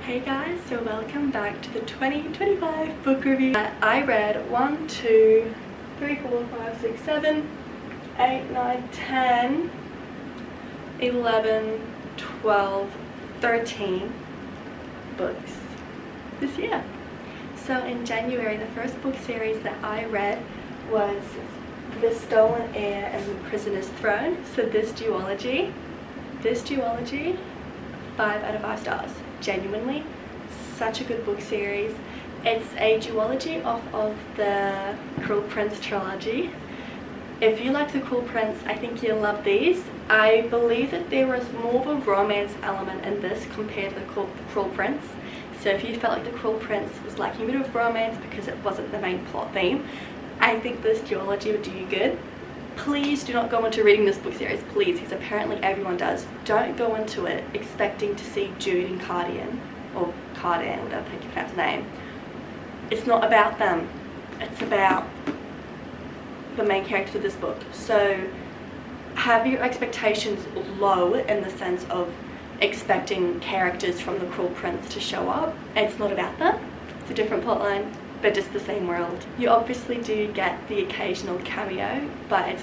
Hey guys, so welcome back to the 2025 book review. I read 1, 2, 3, 4, 5, 6, 7, 8, 9, 10, 11, 12, 13 books this year. So in January, the first book series that I read was The Stolen Heir and The Prisoner's Throne. So this duology, 5 out of 5 stars. Genuinely, such a good book series. It's a duology off of the Cruel Prince trilogy. If you like the Cruel Prince, I think you'll love these. I believe that there was more of a romance element in this compared to the Cruel Prince. So if you felt like the Cruel Prince was lacking a bit of romance because it wasn't the main plot theme, I think this duology would do you good. Please do not go into reading this book series, please, because apparently everyone does. Don't go into it expecting to see Jude and Cardian, or Cardan, whatever you pronounce the name. It's not about them. It's about the main characters of this book. So have your expectations low in the sense of expecting characters from the Cruel Prince to show up. It's not about them. It's a different plotline, but just the same world. You obviously do get the occasional cameo, but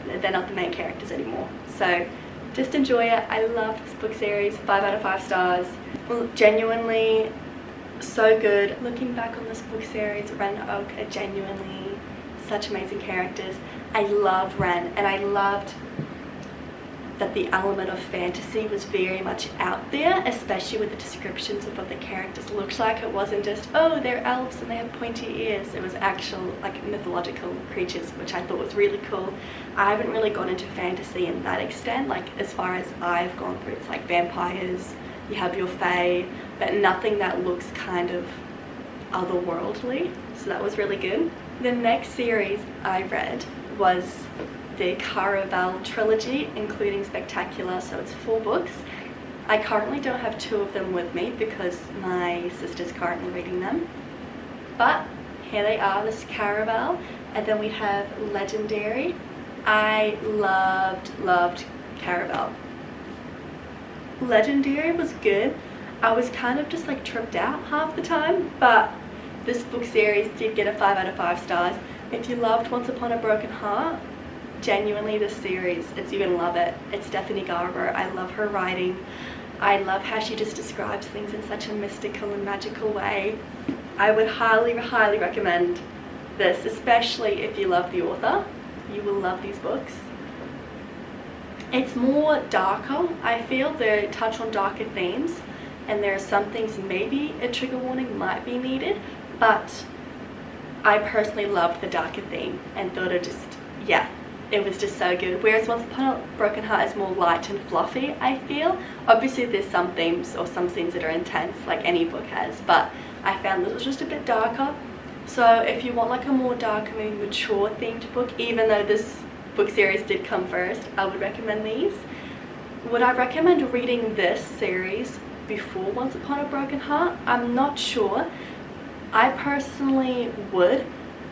they're not the main characters anymore. So just enjoy it. I love this book series, 5 out of 5 stars. Well, genuinely so good. Looking back on this book series, Ren and Oak are genuinely such amazing characters. I love Ren, and I loved that the element of fantasy was very much out there, especially with the descriptions of what the characters looked like. It wasn't just, oh, they're elves and they have pointy ears. It was actual like mythological creatures, which I thought was really cool. I haven't really gone into fantasy in that extent, like as far as I've gone through. It's like vampires, you have your fae, but nothing that looks kind of otherworldly. So that was really good. The next series I read was the Caraval trilogy, including Spectacular, so it's 4 books. I currently don't have 2 of them with me because my sister's currently reading them. But here they are, this Caraval, and then we have Legendary. I loved Caraval. Legendary was good. I was kind of just like tripped out half the time, but this book series did get a 5 out of 5 stars. If you loved Once Upon a Broken Heart, genuinely this series, you're gonna love it. It's Stephanie Garber. I love her writing. I love how she just describes things in such a mystical and magical way. I would highly recommend this, especially if you love the author. You will love these books. It's more darker. I feel they touch on darker themes, and there are some things maybe a trigger warning might be needed, but I personally loved the darker theme and thought it was just so good. Whereas Once Upon a Broken Heart is more light and fluffy, I feel. Obviously there's some themes or some scenes that are intense, like any book has, but I found this was just a bit darker. So if you want like a more darker, maybe mature themed book, even though this book series did come first, I would recommend these. Would I recommend reading this series before Once Upon a Broken Heart? I'm not sure. I personally would.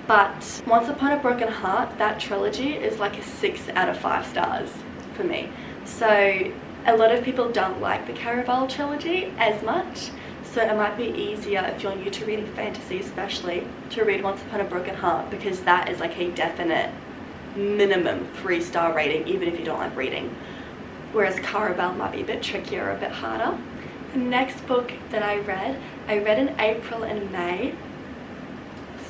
But Once Upon a Broken Heart, that trilogy, is like a 6 out of 5 stars for me. So a lot of people don't like the Caraval trilogy as much. So it might be easier if you're new to reading fantasy especially to read Once Upon a Broken Heart, because that is like a definite minimum 3-star rating even if you don't like reading. Whereas Caraval might be a bit trickier, a bit harder. The next book that I read in April and May,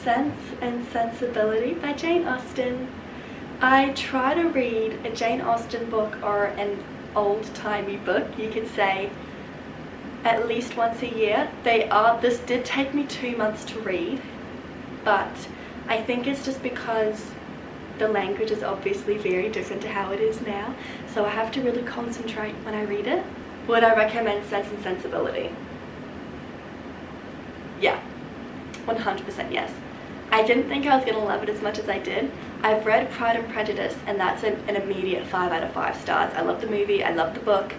Sense and Sensibility by Jane Austen. I try to read a Jane Austen book or an old-timey book, you could say, at least once a year. This did take me 2 months to read, but I think it's just because the language is obviously very different to how it is now, so I have to really concentrate when I read it. Would I recommend Sense and Sensibility? Yeah, 100% yes. I didn't think I was going to love it as much as I did. I've read Pride and Prejudice, and that's an immediate 5 out of 5 stars. I love the movie, I love the book,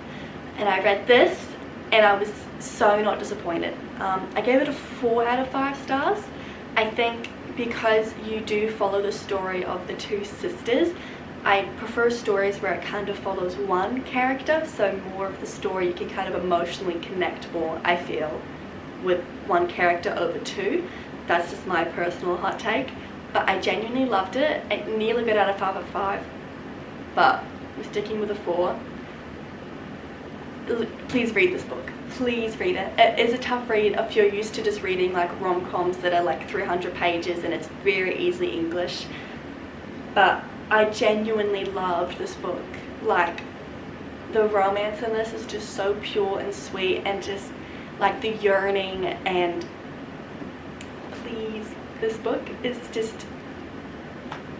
and I read this, and I was so not disappointed. I gave it a 4 out of 5 stars. I think because you do follow the story of the 2 sisters, I prefer stories where it kind of follows one character, so more of the story you can kind of emotionally connect more, I feel, with one character over two. That's just my personal hot take. But I genuinely loved it. It nearly got out of 5 out of 5. But I'm sticking with a 4. Please read this book. Please read it. It is a tough read if you're used to just reading like rom-coms that are like 300 pages and it's very easily English. But I genuinely loved this book. Like, the romance in this is just so pure and sweet, and just like the yearning, and please, this book is just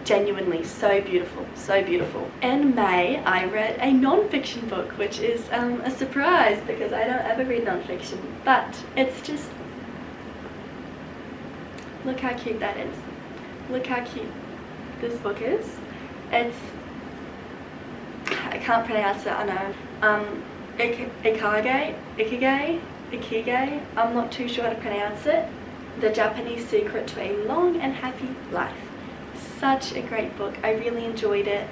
genuinely so beautiful, so beautiful. In May, I read a non-fiction book, which is a surprise because I don't ever read non-fiction, but it's just, look how cute that is. Look how cute this book is. It's, I can't pronounce it, I know. Ikigai, I'm not too sure how to pronounce it. The Japanese Secret to a Long and Happy Life. Such a great book. I really enjoyed it.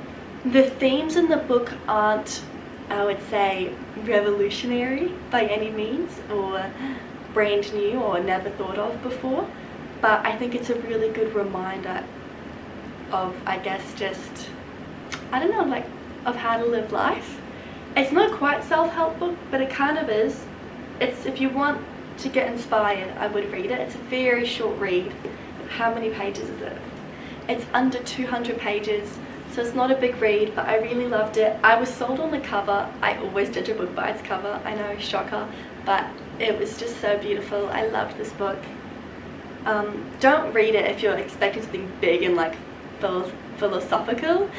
The themes in the book aren't, I would say, revolutionary by any means, or brand new or never thought of before, but I think it's a really good reminder of, I guess, just, I don't know, like, of how to live life. It's not quite self-help book, but it kind of is. It's, if you want to get inspired, I would read it. It's a very short read. How many pages is it? It's under 200 pages, so it's not a big read, but I really loved it. I was sold on the cover. I always judge a book by its cover. I know, shocker, but it was just so beautiful. I loved this book. Don't read it if you're expecting something big and like philosophical.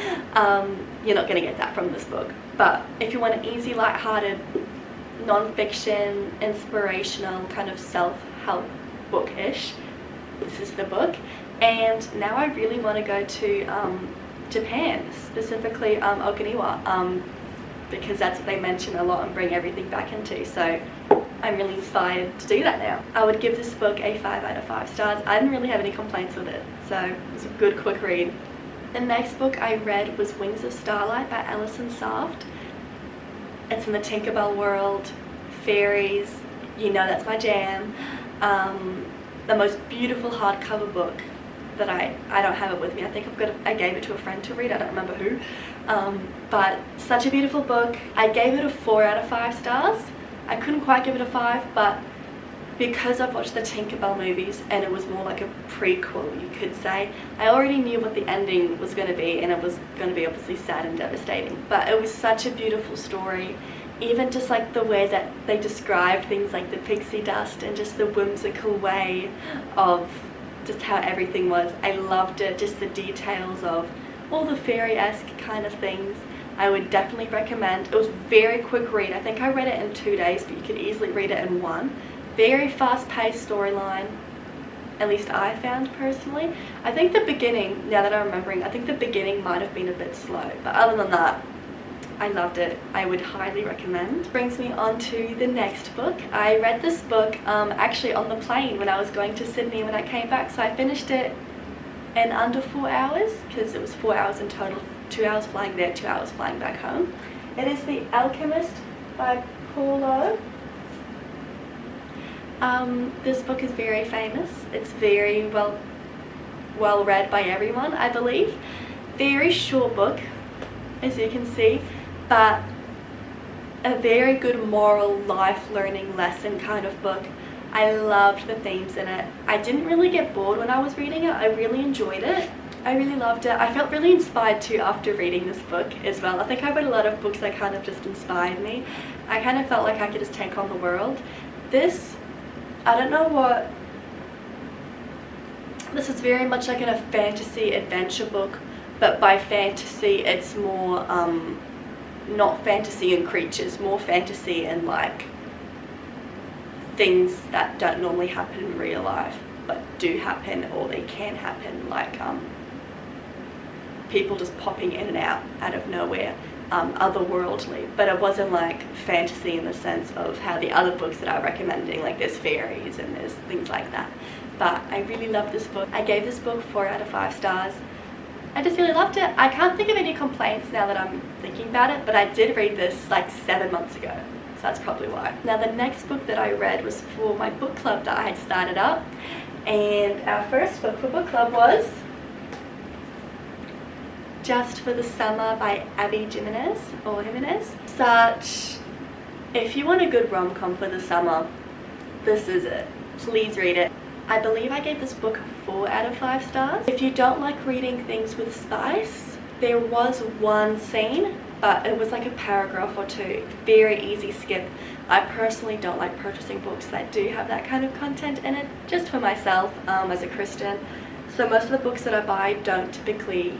You're not going to get that from this book. But if you want an easy, light-hearted, non-fiction, inspirational, kind of self-help book-ish, this is the book. And now I really want to go to Japan, specifically Okinawa, because that's what they mention a lot and bring everything back into. So I'm really inspired to do that now. I would give this book a 5 out of 5 stars. I didn't really have any complaints with it, so it was a good, quick read. The next book I read was Wings of Starlight by Alison Saft. It's in the Tinkerbell world, fairies, you know that's my jam. The most beautiful hardcover book that I don't have it with me. I think I gave it to a friend to read, I don't remember who. But such a beautiful book. I gave it a 4 out of 5 stars. I couldn't quite give it a 5, but because I've watched the Tinkerbell movies and it was more like a prequel, you could say, I already knew what the ending was going to be, and it was going to be obviously sad and devastating. But it was such a beautiful story. Even just like the way that they described things like the pixie dust and just the whimsical way of just how everything was. I loved it, just the details of all the fairy-esque kind of things. I would definitely recommend. It was a very quick read. I think I read it in 2 days, but you could easily read it in 1. Very fast-paced storyline, at least I found personally. I think the beginning, now that I'm remembering, I think the beginning might have been a bit slow, but other than that, I loved it. I would highly recommend. Brings me on to the next book. I read this book actually on the plane when I was going to Sydney when I came back, so I finished it in under 4 hours, because it was 4 hours in total, 2 hours flying there, 2 hours flying back home. It is The Alchemist by Paulo. This book is very famous. It's very well read by everyone, I believe. Very short book, as you can see, but a very good moral life learning lesson kind of book. I loved the themes in it. I didn't really get bored when I was reading it. I really enjoyed it. I really loved it. I felt really inspired too after reading this book as well. I think I read a lot of books that kind of just inspired me. I kind of felt like I could just take on the world. This, I don't know what, this is very much like in a fantasy adventure book, but by fantasy it's more not fantasy in creatures, more fantasy in like things that don't normally happen in real life but do happen, or they can happen, like people just popping in and out of nowhere, otherworldly. But it wasn't like fantasy in the sense of how the other books that I'm recommending, like there's fairies and there's things like that. But I really loved this book. I gave this book 4 out of 5 stars. I just really loved it. I can't think of any complaints now that I'm thinking about it, but I did read this like 7 months ago. so that's probably why. Now the next book that I read was for my book club that I had started up, and our first book for book club was Just for the Summer by Abby Jimenez, or Jimenez. If you want a good rom-com for the summer, this is it. Please read it. I believe I gave this book 4 out of 5 stars. If you don't like reading things with spice, there was one scene, but it was like a paragraph or two. Very easy skip. I personally don't like purchasing books that do have that kind of content in it, just for myself as a Christian. So most of the books that I buy don't typically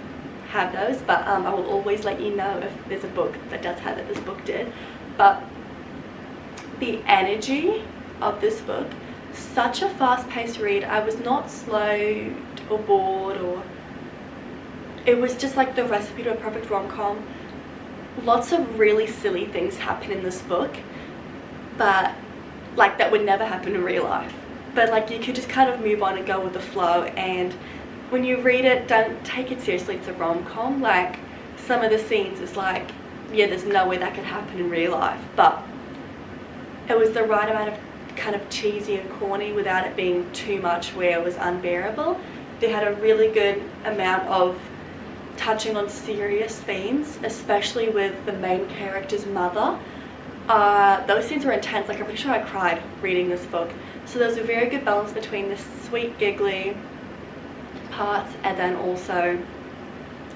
have those, but I will always let you know if there's a book that does have it. This book did. But the energy of this book, such a fast-paced read. I was not slowed or bored, or it was just like the recipe to a perfect rom-com. Lots of really silly things happen in this book, but like that would never happen in real life. But like you could just kind of move on and go with the flow, and when you read it, don't take it seriously. It's a rom-com. Like some of the scenes is like, yeah, there's no way that could happen in real life, but it was the right amount of kind of cheesy and corny without it being too much where it was unbearable. They had a really good amount of touching on serious themes, especially with the main character's mother. Those scenes were intense. Like I'm pretty sure I cried reading this book. So there was a very good balance between the sweet giggly parts and then also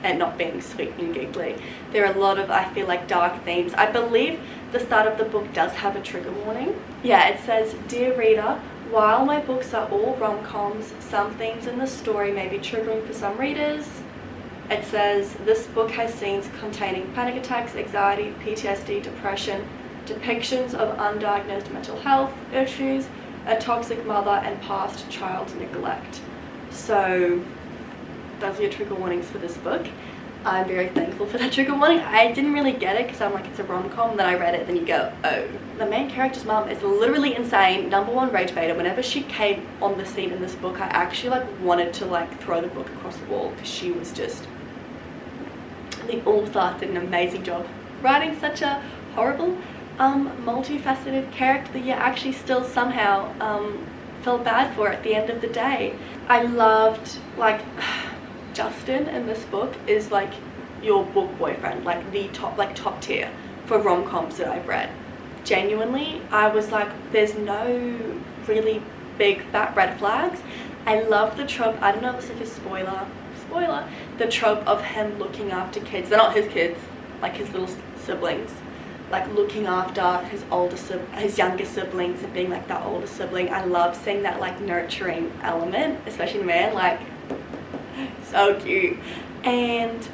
and not being sweet and giggly. There are a lot of, I feel like, dark themes. I believe the start of the book does have a trigger warning. Yeah, it says, "Dear reader, while my books are all rom-coms, some themes in the story may be triggering for some readers." It says, "This book has scenes containing panic attacks, anxiety, PTSD, depression, depictions of undiagnosed mental health issues, a toxic mother, and past child neglect." So those are your trigger warnings for this book. I'm very thankful for that trigger warning. I didn't really get it because I'm like, it's a rom-com. Then I read it, then you go, oh. The main character's mom is literally insane. #1 rage baiter. Whenever she came on the scene in this book, I actually like wanted to like throw the book across the wall because she was just, the author did an amazing job writing such a horrible, multifaceted character that you actually still somehow felt bad for at the end of the day. I loved, like, Justin in this book is like your book boyfriend, like the top tier for rom-coms that I've read. Genuinely, I was like, there's no really big red flags. I love the trope. I don't know if it's like a spoiler, the trope of him looking after kids. They're not his kids, like his little siblings, like looking after his younger siblings and being like the older sibling. I love seeing that like nurturing element, especially in men, like so cute. And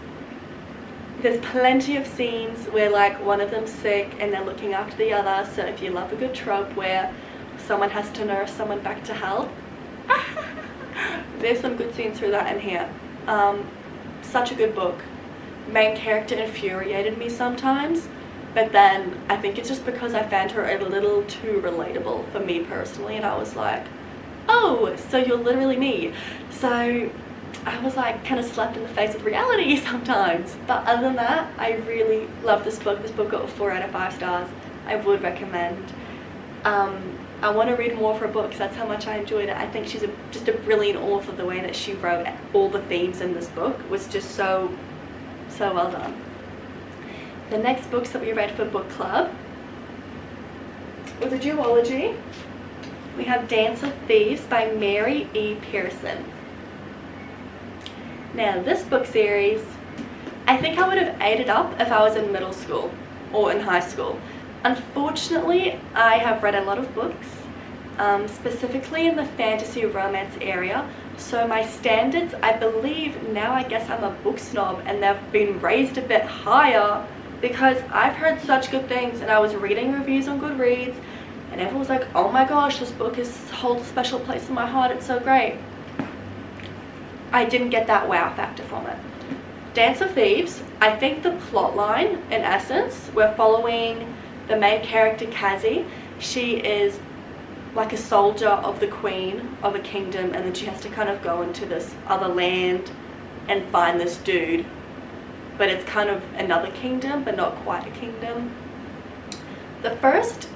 there's plenty of scenes where like one of them's sick and they're looking after the other. So if you love a good trope where someone has to nurse someone back to health, there's some good scenes through that in here. Such a good book. Main character infuriated me sometimes, but then I think it's just because I found her a little too relatable for me personally, and I was like, oh, so you're literally me. So I was like kind of slapped in the face with reality sometimes. But other than that, I really love this book. This book got 4 out of 5 stars. I would recommend. I want to read more of her books. That's how much I enjoyed it. I think she's just a brilliant author. The way that she wrote all the themes in this book was just so well done. The next books that we read for book club was a duology. We have Dance of Thieves by Mary E. Pearson. Now this book series, I think I would have ate it up if I was in middle school or in high school. Unfortunately, I have read a lot of books, specifically in the fantasy romance area, so my standards, I believe now, I guess I'm a book snob, and they've been raised a bit higher because I've heard such good things, and I was reading reviews on Goodreads and everyone was like, oh my gosh, this book holds a special place in my heart, it's so great. I didn't get that wow factor from it. Dance of Thieves, I think the plot line, in essence, we're following the main character, Cassie. She is like a soldier of the queen of a kingdom, and then she has to kind of go into this other land and find this dude. But it's kind of another kingdom, but not quite a kingdom. The first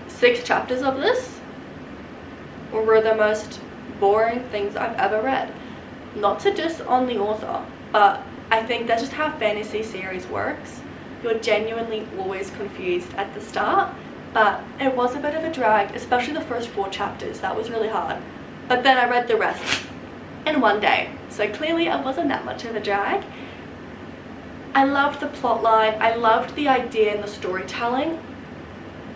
6 chapters of this were the most boring things I've ever read. Not to diss on the author, but I think that's just how fantasy series works. You're genuinely always confused at the start, but it was a bit of a drag, especially the first 4 chapters. That was really hard. But then I read the rest in one day, so clearly it wasn't that much of a drag. I loved the plot line, I loved the idea and the storytelling.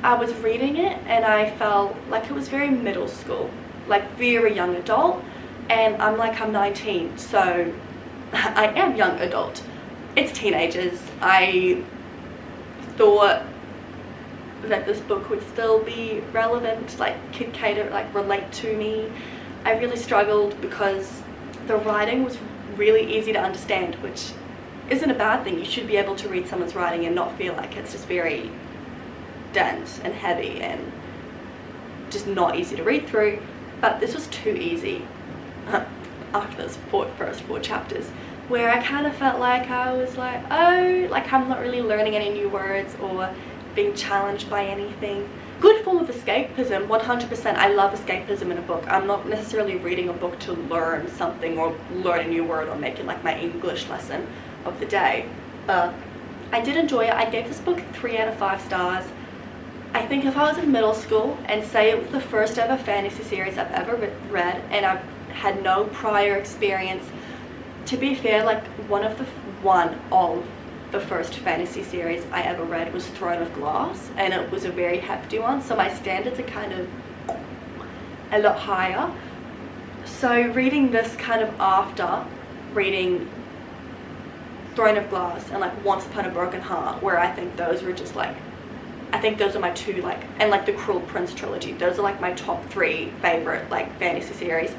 I was reading it and I felt like it was very middle school, like very young adult, and I'm 19, so I am young adult. It's teenagers. I thought that this book would still be relevant, like could cater, like relate to me. I really struggled because the writing was really easy to understand, which isn't a bad thing. You should be able to read someone's writing and not feel like it's just very dense and heavy and just not easy to read through. But this was too easy after those first 4 chapters, where I kind of felt like I was like, oh, like I'm not really learning any new words or being challenged by anything. Good form of escapism, 100%. I love escapism in a book. I'm not necessarily reading a book to learn something or learn a new word or make it like my English lesson of the day. I did enjoy it. I gave this book 3 out of 5 stars. I think if I was in middle school and say it was the first ever fantasy series I've ever read and I've had no prior experience, to be fair, like one of the first fantasy series I ever read was Throne of Glass, and it was a very hefty one, so my standards are kind of a lot higher. So reading this kind of after reading Throne of Glass and like Once Upon a Broken Heart, where I think those were just like, I think those are my 2, like, and like the Cruel Prince trilogy, those are like my top 3 favorite like fantasy series.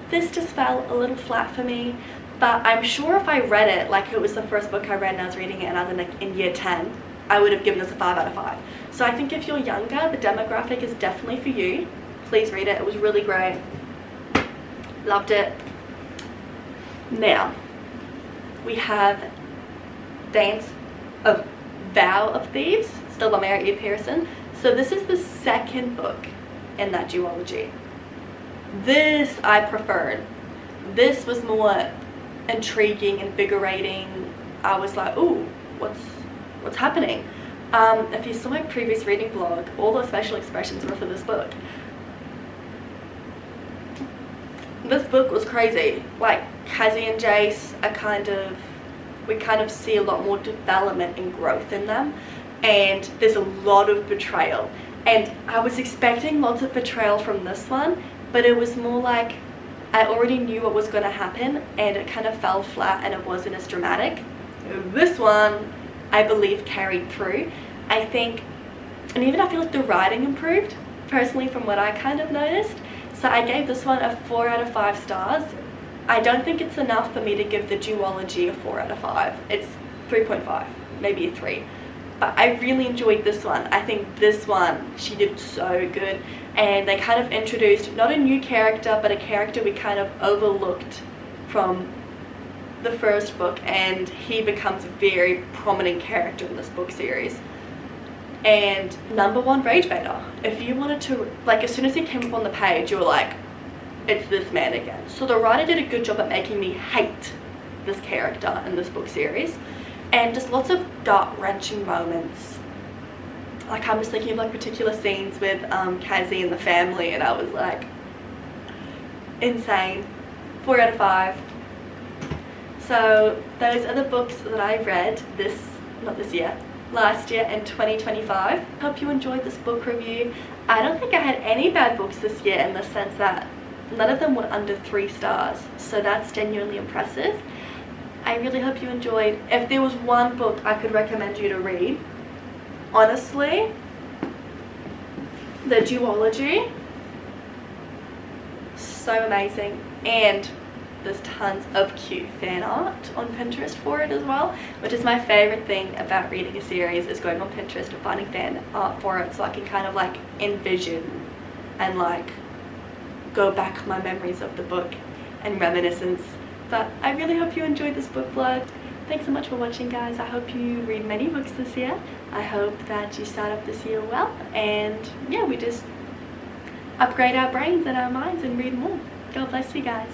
This just fell a little flat for me, but I'm sure if I read it like it was the first book I read and I was reading it and I was in year 10, I would have given this a 5 out of 5. So I think if you're younger, the demographic is definitely for you. Please read it. It was really great. Loved it. Now we have Vow of Thieves, still by Mary E. Pearson. So this is the second book in that duology. This I preferred. This was more intriguing, invigorating. I was like, ooh, what's happening? If you saw my previous reading vlog, all those facial expressions were for this book. This book was crazy. Like Cassie and Jace are we kind of see a lot more development and growth in them, and there's a lot of betrayal, and I was expecting lots of betrayal from this one, but it was more like I already knew what was going to happen and it kind of fell flat and it wasn't as dramatic. This one I believe carried through, I think, and even I feel like the writing improved personally from what I kind of noticed. So I gave this one a 4 out of 5 stars. I don't think it's enough for me to give the duology a 4 out of 5. It's 3.5, maybe a 3. But I really enjoyed this one. I think this one, she did so good. And they kind of introduced not a new character, but a character we kind of overlooked from the first book. And he becomes a very prominent character in this book series. And number 1 rage baiter. If you wanted to, like, as soon as he came up on the page, you were like, it's this man again. So the writer did a good job at making me hate this character in this book series. And just lots of gut-wrenching moments. Like, I'm just thinking of like particular scenes with Cassie and the family, and I was like, insane. 4 out of 5. So those are the books that I read last year in 2025. Hope you enjoyed this book review. I don't think I had any bad books this year, in the sense that none of them were under 3 stars, so that's genuinely impressive. I really hope you enjoyed. If there was one book I could recommend you to read, honestly, the duology, so amazing. And there's tons of cute fan art on Pinterest for it as well, which is my favorite thing about reading a series, is going on Pinterest and finding fan art for it, so I can kind of like envision and like go back my memories of the book and reminiscence. But I really hope you enjoyed this book vlog. thanks so much for watching, guys. I hope you read many books this year. I hope that you start off this year well, and yeah, we just upgrade our brains and our minds and read more. God bless you guys.